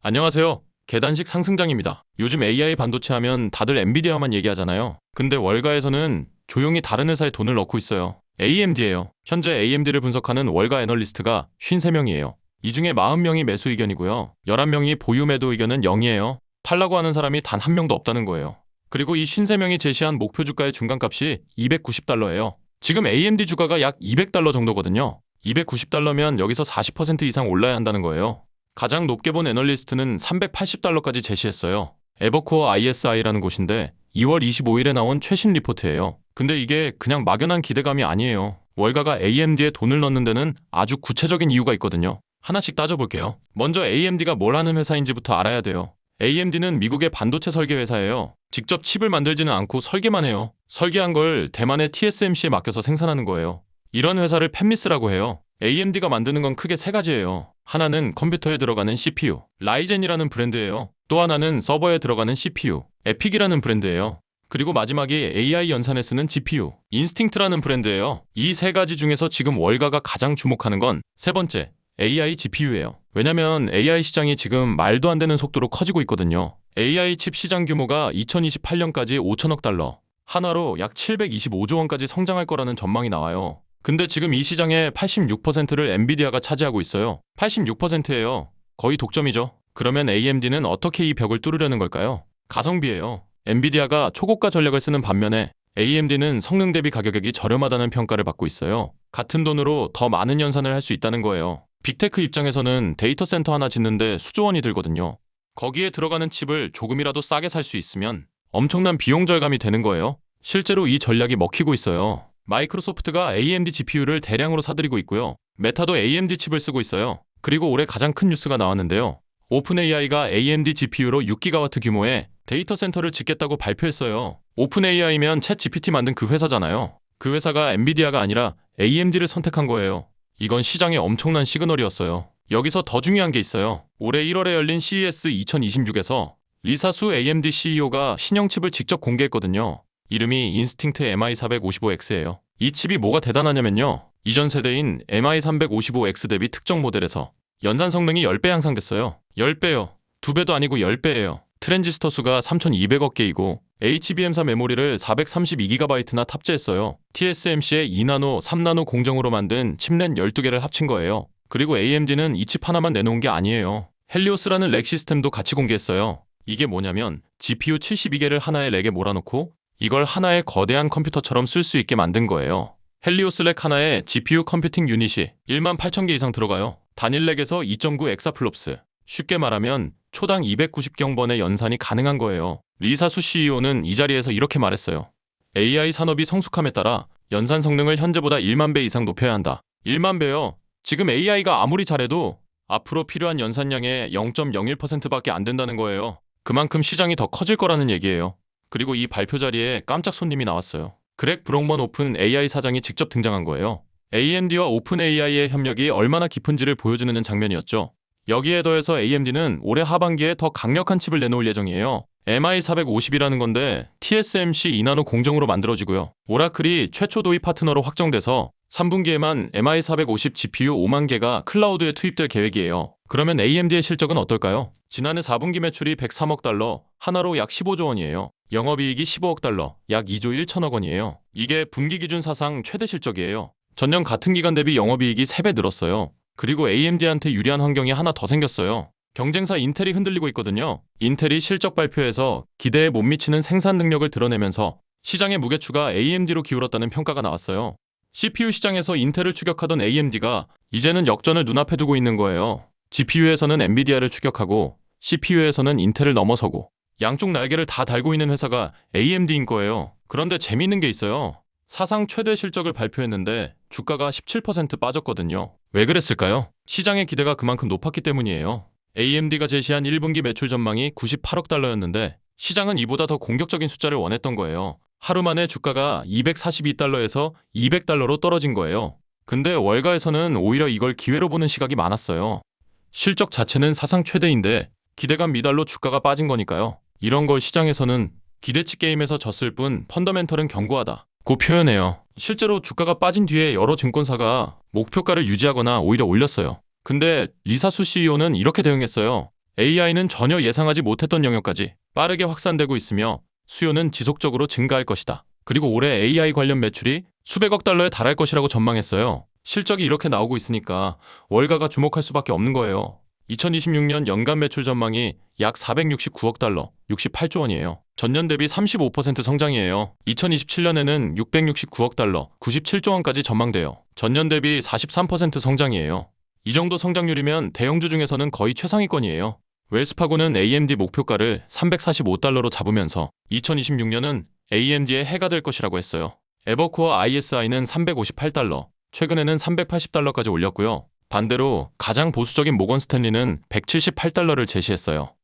안녕하세요. 계단식 상승장입니다. 요즘 AI 반도체 하면 다들 엔비디아만 얘기하잖아요. 근데 월가에서는 조용히 다른 회사에 돈을 넣고 있어요. AMD예요. 현재 AMD를 분석하는 월가 애널리스트가 53명이에요. 이 중에 40명이 매수 의견이고요. 11명이 보유 매도 의견은 0이에요. 팔라고 하는 사람이 단 한 명도 없다는 거예요. 그리고 이 53명이 제시한 목표 주가의 중간값이 290달러예요. 지금 AMD 주가가 약 200달러 정도거든요. 290달러면 여기서 40% 이상 올라야 한다는 거예요. 가장 높게 본 애널리스트는 380달러까지 제시했어요. 에버코어 ISI라는 곳인데 2월 25일에 나온 최신 리포트예요. 근데 이게 그냥 막연한 기대감이 아니에요. 월가가 AMD에 돈을 넣는 데는 아주 구체적인 이유가 있거든요. 하나씩 따져볼게요. 먼저 AMD가 뭘 하는 회사인지부터 알아야 돼요. AMD는 미국의 반도체 설계 회사예요. 직접 칩을 만들지는 않고 설계만 해요. 설계한 걸 대만의 TSMC에 맡겨서 생산하는 거예요. 이런 회사를 팹리스라고 해요. AMD가 만드는 건 크게 세 가지예요. 하나는 컴퓨터에 들어가는 CPU, 라이젠이라는 브랜드예요. 또 하나는 서버에 들어가는 CPU, 에픽이라는 브랜드예요. 그리고 마지막이 AI 연산에 쓰는 GPU, 인스팅트라는 브랜드예요. 이 세 가지 중에서 지금 월가가 가장 주목하는 건 세 번째, AI GPU예요. 왜냐면 AI 시장이 지금 말도 안 되는 속도로 커지고 있거든요. AI 칩 시장 규모가 2028년까지 5천억 달러, 하나로 약 725조 원까지 성장할 거라는 전망이 나와요. 근데 지금 이 시장의 86%를 엔비디아가 차지하고 있어요. 86%예요. 거의 독점이죠. 그러면 AMD는 어떻게 이 벽을 뚫으려는 걸까요? 가성비예요. 엔비디아가 초고가 전략을 쓰는 반면에 AMD는 성능 대비 가격이 저렴하다는 평가를 받고 있어요. 같은 돈으로 더 많은 연산을 할 수 있다는 거예요. 빅테크 입장에서는 데이터 센터 하나 짓는데 수조 원이 들거든요. 거기에 들어가는 칩을 조금이라도 싸게 살 수 있으면 엄청난 비용 절감이 되는 거예요. 실제로 이 전략이 먹히고 있어요. 마이크로소프트가 AMD GPU를 대량으로 사들이고 있고요. 메타도 AMD 칩을 쓰고 있어요. 그리고 올해 가장 큰 뉴스가 나왔는데요. 오픈AI가 AMD GPU로 6기가와트 규모의 데이터 센터를 짓겠다고 발표했어요. 오픈AI면 챗 GPT 만든 그 회사잖아요. 그 회사가 엔비디아가 아니라 AMD를 선택한 거예요. 이건 시장에 엄청난 시그널이었어요. 여기서 더 중요한 게 있어요. 올해 1월에 열린 CES 2026에서 리사수 AMD CEO가 신형 칩을 직접 공개했거든요. 이름이 인스팅트 MI455X예요. 이 칩이 뭐가 대단하냐면요. 이전 세대인 MI355X 대비 특정 모델에서 연산 성능이 10배 향상됐어요. 10배요. 2배도 아니고 10배예요. 트랜지스터 수가 3200억 개이고 HBM4 메모리를 432GB나 탑재했어요. TSMC의 2나노, 3나노 공정으로 만든 칩렛 12개를 합친 거예요. 그리고 AMD는 이 칩 하나만 내놓은 게 아니에요. 헬리오스라는 렉 시스템도 같이 공개했어요. 이게 뭐냐면 GPU 72개를 하나의 렉에 몰아놓고 이걸 하나의 거대한 컴퓨터처럼 쓸 수 있게 만든 거예요. 헬리오스 렉 하나에 GPU 컴퓨팅 유닛이 18,000개 이상 들어가요. 단일 렉에서 2.9 엑사플롭스. 쉽게 말하면 초당 290경번의 연산이 가능한 거예요. 리사수 CEO는 이 자리에서 이렇게 말했어요. AI 산업이 성숙함에 따라 연산 성능을 현재보다 1만 배 이상 높여야 한다. 1만 배요. 지금 AI가 아무리 잘해도 앞으로 필요한 연산량의 0.01%밖에 안 된다는 거예요. 그만큼 시장이 더 커질 거라는 얘기예요. 그리고 이 발표 자리에 깜짝 손님이 나왔어요. 그렉 브롱먼 오픈 AI 사장이 직접 등장한 거예요. AMD와 오픈 AI의 협력이 얼마나 깊은지를 보여주는 장면이었죠. 여기에 더해서 AMD는 올해 하반기에 더 강력한 칩을 내놓을 예정이에요. MI450이라는 건데 TSMC 2나노 공정으로 만들어지고요. 오라클이 최초 도입 파트너로 확정돼서 3분기에만 MI450 GPU 5만 개가 클라우드에 투입될 계획이에요. 그러면 AMD의 실적은 어떨까요? 지난해 4분기 매출이 103억 달러, 하나로 약 15조 원이에요. 영업이익이 15억 달러, 약 2조 1천억 원이에요. 이게 분기 기준 사상 최대 실적이에요. 전년 같은 기간 대비 영업이익이 3배 늘었어요. 그리고 AMD한테 유리한 환경이 하나 더 생겼어요. 경쟁사 인텔이 흔들리고 있거든요. 인텔이 실적 발표에서 기대에 못 미치는 생산 능력을 드러내면서 시장의 무게추가 AMD로 기울었다는 평가가 나왔어요. CPU 시장에서 인텔을 추격하던 AMD가 이제는 역전을 눈앞에 두고 있는 거예요. GPU에서는 엔비디아를 추격하고 CPU에서는 인텔을 넘어서고 양쪽 날개를 다 달고 있는 회사가 AMD인 거예요. 그런데 재미있는 게 있어요. 사상 최대 실적을 발표했는데 주가가 17% 빠졌거든요. 왜 그랬을까요? 시장의 기대가 그만큼 높았기 때문이에요. AMD가 제시한 1분기 매출 전망이 98억 달러였는데 시장은 이보다 더 공격적인 숫자를 원했던 거예요. 하루 만에 주가가 242달러에서 200달러로 떨어진 거예요. 근데 월가에서는 오히려 이걸 기회로 보는 시각이 많았어요. 실적 자체는 사상 최대인데 기대감 미달로 주가가 빠진 거니까요. 이런 걸 시장에서는 기대치 게임에서 졌을 뿐 펀더멘털은 견고하다 고 표현해요. 실제로 주가가 빠진 뒤에 여러 증권사가 목표가를 유지하거나 오히려 올렸어요. 근데 리사수 CEO는 이렇게 대응했어요. AI는 전혀 예상하지 못했던 영역까지 빠르게 확산되고 있으며 수요는 지속적으로 증가할 것이다. 그리고 올해 AI 관련 매출이 수백억 달러에 달할 것이라고 전망했어요. 실적이 이렇게 나오고 있으니까 월가가 주목할 수밖에 없는 거예요. 2026년 연간 매출 전망이 약 469억 달러, 68조 원이에요. 전년 대비 35% 성장이에요. 2027년에는 669억 달러, 97조 원까지 전망돼요. 전년 대비 43% 성장이에요. 이 정도 성장률이면 대형주 중에서는 거의 최상위권이에요. 웰스파고는 AMD 목표가를 345달러로 잡으면서 2026년은 AMD의 해가 될 것이라고 했어요. 에버코어 ISI는 358달러, 최근에는 380달러까지 올렸고요. 반대로 가장 보수적인 모건 스탠리는 178달러를 제시했어요.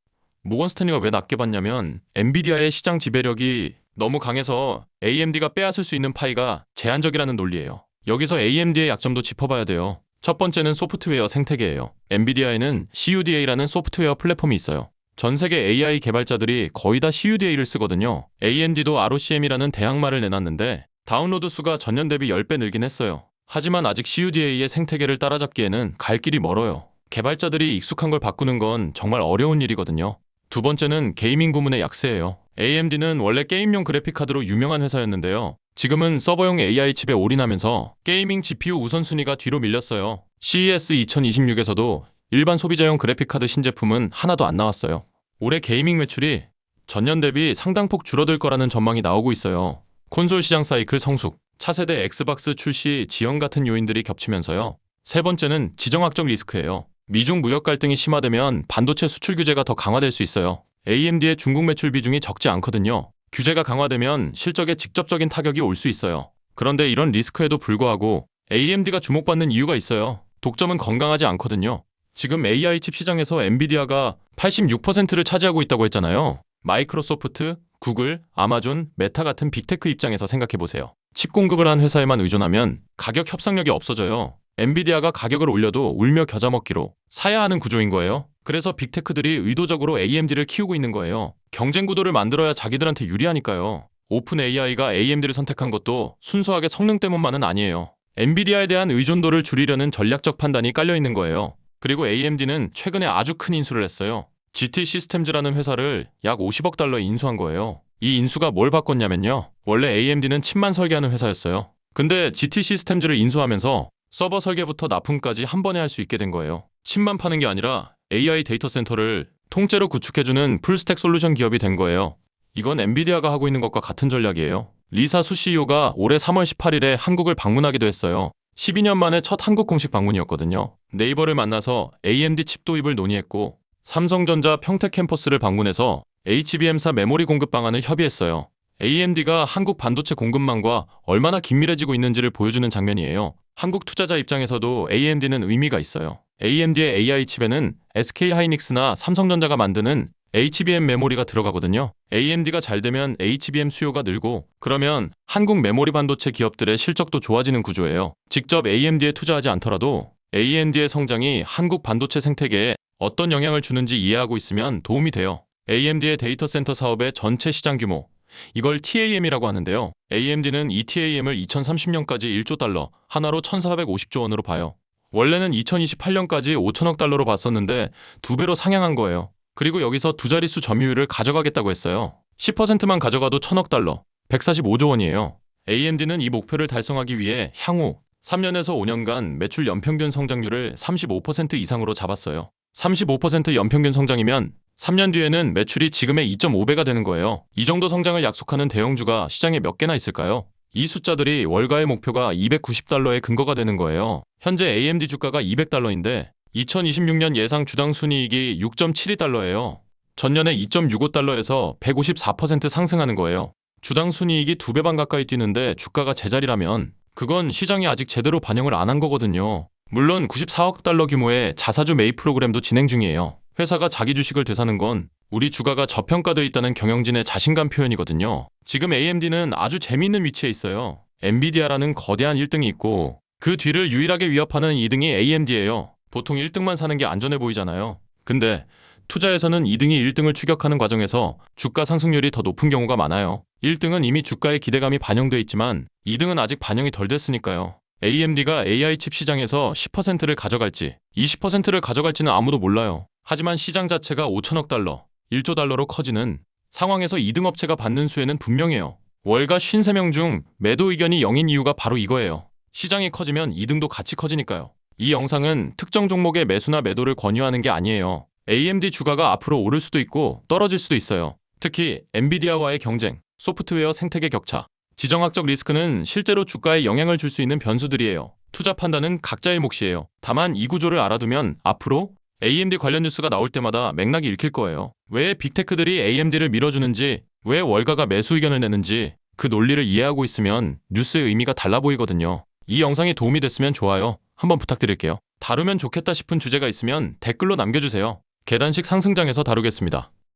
모건 스탠리가 왜 낮게 봤냐면 엔비디아의 시장 지배력이 너무 강해서 AMD가 빼앗을 수 있는 파이가 제한적이라는 논리예요. 여기서 AMD의 약점도 짚어봐야 돼요. 첫 번째는 소프트웨어 생태계예요. 엔비디아에는 CUDA라는 소프트웨어 플랫폼이 있어요. 전 세계 AI 개발자들이 거의 다 CUDA를 쓰거든요. AMD도 ROCm이라는 대항마를 내놨는데 다운로드 수가 전년 대비 10배 늘긴 했어요. 하지만 아직 CUDA의 생태계를 따라잡기에는 갈 길이 멀어요. 개발자들이 익숙한 걸 바꾸는 건 정말 어려운 일이거든요. 두 번째는 게이밍 부문의 약세예요. AMD는 원래 게임용 그래픽카드로 유명한 회사였는데요. 지금은 서버용 AI 칩에 올인하면서 게이밍 GPU 우선순위가 뒤로 밀렸어요. CES 2026에서도 일반 소비자용 그래픽카드 신제품은 하나도 안 나왔어요. 올해 게이밍 매출이 전년 대비 상당폭 줄어들 거라는 전망이 나오고 있어요. 콘솔 시장 사이클 성숙, 차세대 엑스박스 출시 지연 같은 요인들이 겹치면서요. 세 번째는 지정학적 리스크예요. 미중 무역 갈등이 심화되면 반도체 수출 규제가 더 강화될 수 있어요. AMD의 중국 매출 비중이 적지 않거든요. 규제가 강화되면 실적에 직접적인 타격이 올 수 있어요. 그런데 이런 리스크에도 불구하고 AMD가 주목받는 이유가 있어요. 독점은 건강하지 않거든요. 지금 AI 칩 시장에서 엔비디아가 86%를 차지하고 있다고 했잖아요. 마이크로소프트, 구글, 아마존, 메타 같은 빅테크 입장에서 생각해보세요. 칩 공급을 한 회사에만 의존하면 가격 협상력이 없어져요. 엔비디아가 가격을 올려도 울며 겨자 먹기로 사야 하는 구조인 거예요. 그래서 빅테크들이 의도적으로 AMD를 키우고 있는 거예요. 경쟁 구도를 만들어야 자기들한테 유리하니까요. 오픈 AI가 AMD를 선택한 것도 순수하게 성능 때문만은 아니에요. 엔비디아에 대한 의존도를 줄이려는 전략적 판단이 깔려 있는 거예요. 그리고 AMD는 최근에 아주 큰 인수를 했어요. GT 시스템즈라는 회사를 약 50억 달러에 인수한 거예요. 이 인수가 뭘 바꿨냐면요. 원래 AMD는 칩만 설계하는 회사였어요. 근데 GT 시스템즈를 인수하면서 서버 설계부터 납품까지 한 번에 할 수 있게 된 거예요. 칩만 파는 게 아니라 AI 데이터 센터를 통째로 구축해주는 풀스택 솔루션 기업이 된 거예요. 이건 엔비디아가 하고 있는 것과 같은 전략이에요. 리사 수 CEO가 올해 3월 18일에 한국을 방문하기도 했어요. 12년 만에 첫 한국 공식 방문이었거든요. 네이버를 만나서 AMD 칩 도입을 논의했고 삼성전자 평택 캠퍼스를 방문해서 HBM사 메모리 공급 방안을 협의했어요. AMD가 한국 반도체 공급망과 얼마나 긴밀해지고 있는지를 보여주는 장면이에요. 한국 투자자 입장에서도 AMD는 의미가 있어요. AMD의 AI 칩에는 SK하이닉스나 삼성전자가 만드는 HBM 메모리가 들어가거든요. AMD가 잘 되면 HBM 수요가 늘고 그러면 한국 메모리 반도체 기업들의 실적도 좋아지는 구조예요. 직접 AMD에 투자하지 않더라도 AMD의 성장이 한국 반도체 생태계에 어떤 영향을 주는지 이해하고 있으면 도움이 돼요. AMD의 데이터 센터 사업의 전체 시장 규모, 이걸 TAM이라고 하는데요. AMD는 이 TAM을 2030년까지 1조 달러, 하나로 1,450조 원으로 봐요. 원래는 2028년까지 5천억 달러로 봤었는데 2배로 상향한 거예요. 그리고 여기서 두 자릿수 점유율을 가져가겠다고 했어요. 10%만 가져가도 1,000억 달러, 145조 원이에요. AMD는 이 목표를 달성하기 위해 향후 3년에서 5년간 매출 연평균 성장률을 35% 이상으로 잡았어요. 35% 연평균 성장이면 3년 뒤에는 매출이 지금의 2.5배가 되는 거예요. 이 정도 성장을 약속하는 대형주가 시장에 몇 개나 있을까요? 이 숫자들이 월가의 목표가 290달러의 근거가 되는 거예요. 현재 AMD 주가가 200달러인데 2026년 예상 주당 순이익이 6.72달러예요. 전년에 2.65달러에서 154% 상승하는 거예요. 주당 순이익이 2배 반 가까이 뛰는데 주가가 제자리라면 그건 시장이 아직 제대로 반영을 안 한 거거든요. 물론 94억 달러 규모의 자사주 매입 프로그램도 진행 중이에요. 회사가 자기 주식을 되사는 건 우리 주가가 저평가되어 있다는 경영진의 자신감 표현이거든요. 지금 AMD는 아주 재미있는 위치에 있어요. 엔비디아라는 거대한 1등이 있고 그 뒤를 유일하게 위협하는 2등이 AMD예요. 보통 1등만 사는 게 안전해 보이잖아요. 근데 투자에서는 2등이 1등을 추격하는 과정에서 주가 상승률이 더 높은 경우가 많아요. 1등은 이미 주가의 기대감이 반영돼 있지만 2등은 아직 반영이 덜 됐으니까요. AMD가 AI 칩 시장에서 10%를 가져갈지 20%를 가져갈지는 아무도 몰라요. 하지만 시장 자체가 5천억 달러, 1조 달러로 커지는 상황에서 2등 업체가 받는 수혜는 분명해요. 월가 53명 중 매도 의견이 0인 이유가 바로 이거예요. 시장이 커지면 2등도 같이 커지니까요. 이 영상은 특정 종목의 매수나 매도를 권유하는 게 아니에요. AMD 주가가 앞으로 오를 수도 있고 떨어질 수도 있어요. 특히 엔비디아와의 경쟁, 소프트웨어 생태계 격차, 지정학적 리스크는 실제로 주가에 영향을 줄 수 있는 변수들이에요. 투자 판단은 각자의 몫이에요. 다만 이 구조를 알아두면 앞으로 AMD 관련 뉴스가 나올 때마다 맥락이 읽힐 거예요. 왜 빅테크들이 AMD를 밀어주는지, 왜 월가가 매수 의견을 내는지 그 논리를 이해하고 있으면 뉴스의 의미가 달라 보이거든요. 이 영상이 도움이 됐으면 좋아요 한번 부탁드릴게요. 다루면 좋겠다 싶은 주제가 있으면 댓글로 남겨주세요. 계단식 상승장에서 다루겠습니다.